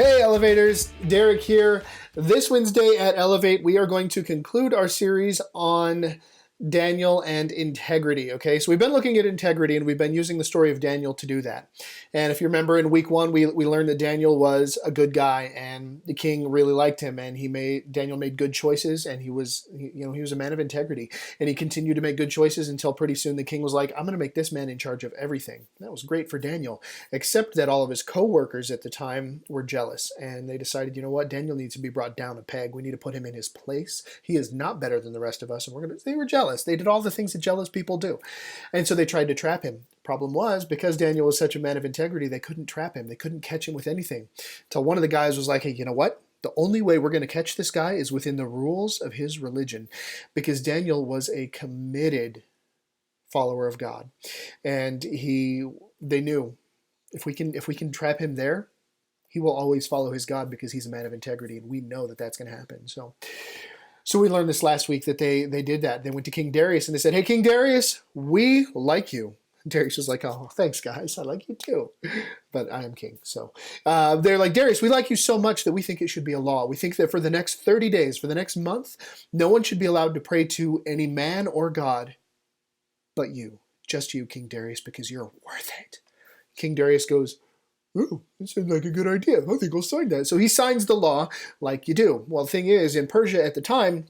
Hey Elevators, Derek here. This Wednesday at Elevate, we are going to conclude our series on Daniel and integrity. Okay, so we've been looking at integrity and we've been using the story of Daniel to do that. And if you remember in week 1, we learned that Daniel was a good guy and the king really liked him, and Daniel made good choices, and he was a man of integrity, and he continued to make good choices until pretty soon the king was like, I'm going to make this man in charge of everything. That was great for Daniel, except that all of his co-workers at the time were jealous, and they decided, you know what, Daniel needs to be brought down a peg. We need to put him in his place. He is not better than the rest of us, and they were jealous. They did all the things that jealous people do. And so they tried to trap him. Problem was, because Daniel was such a man of integrity, they couldn't trap him. They couldn't catch him with anything. Until one of the guys was like, hey, you know what? The only way we're going to catch this guy is within the rules of his religion, because Daniel was a committed follower of God. And they knew if we can trap him there, he will always follow his God because he's a man of integrity, and we know that that's going to happen. So we learned this last week that they did that. They went to King Darius and they said, hey, King Darius, we like you. And Darius was like, oh, thanks, guys. I like you too. But I am king. So they're like, Darius, we like you so much that we think it should be a law. We think that for the next 30 days, for the next month, no one should be allowed to pray to any man or God but you. Just you, King Darius, because you're worth it. King Darius goes, ooh, that sounds like a good idea. I think I'll sign that. So he signs the law like you do. Well, the thing is, in Persia at the time,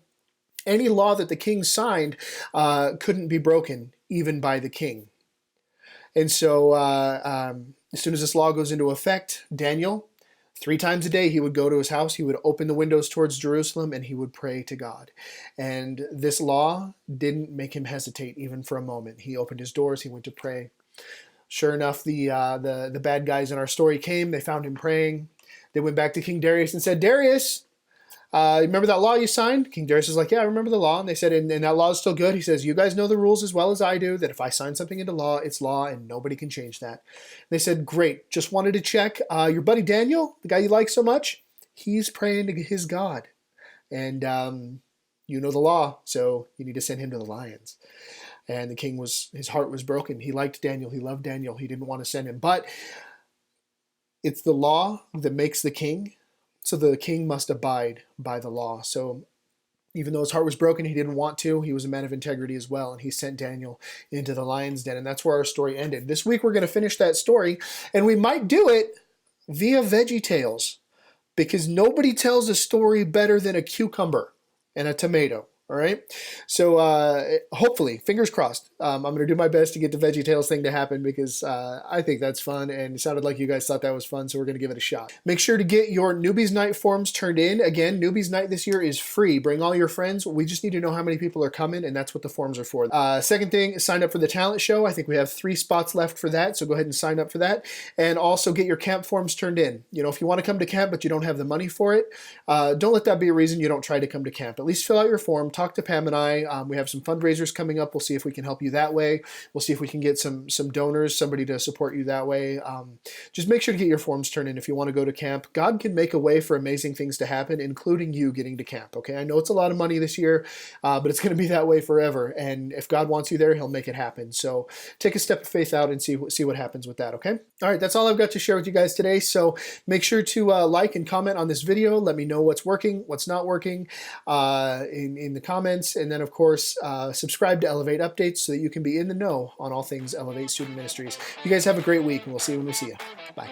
any law that the king signed couldn't be broken, even by the king. And so as soon as this law goes into effect, Daniel, 3 times a day, he would go to his house, he would open the windows towards Jerusalem, and he would pray to God. And this law didn't make him hesitate even for a moment. He opened his doors, he went to pray. Sure enough, the bad guys in our story came. They found him praying. They went back to King Darius and said, Darius, remember that law you signed? King Darius was like, yeah, I remember the law. And they said, and that law is still good. He says, you guys know the rules as well as I do, that if I sign something into law, it's law and nobody can change that. They said, great. Just wanted to check. Your buddy Daniel, the guy you like so much, he's praying to his God. And you know the law, so you need to send him to the lions. And the king his heart was broken. He liked Daniel. He loved Daniel. He didn't want to send him. But it's the law that makes the king. So the king must abide by the law. So even though his heart was broken, he didn't want to. He was a man of integrity as well. And he sent Daniel into the lion's den. And that's where our story ended. This week we're going to finish that story. And we might do it via Veggie Tales. Because nobody tells a story better than a cucumber and a tomato. All right. So hopefully, fingers crossed, I'm going to do my best to get the VeggieTales thing to happen, because I think that's fun. And it sounded like you guys thought that was fun. So we're going to give it a shot. Make sure to get your Newbies Night forms turned in. Again, Newbies Night this year is free. Bring all your friends. We just need to know how many people are coming, and that's what the forms are for. Second thing, sign up for the talent show. I think we have 3 spots left for that. So go ahead and sign up for that. And also get your camp forms turned in. You know, if you want to come to camp, but you don't have the money for it, don't let that be a reason you don't try to come to camp. At least fill out your form. Talk to Pam and I. We have some fundraisers coming up. We'll see if we can help you that way. We'll see if we can get some donors, somebody to support you that way. Just make sure to get your forms turned in if you want to go to camp. God can make a way for amazing things to happen, including you getting to camp. Okay, I know it's a lot of money this year, but it's going to be that way forever. And if God wants you there, He'll make it happen. So take a step of faith out and see what happens with that. Okay. All right, that's all I've got to share with you guys today. So make sure to like and comment on this video. Let me know what's working, what's not working in the comments. And then, of course, subscribe to Elevate Updates so that you can be in the know on all things Elevate Student Ministries. You guys have a great week, and we'll see you when we see you. Bye.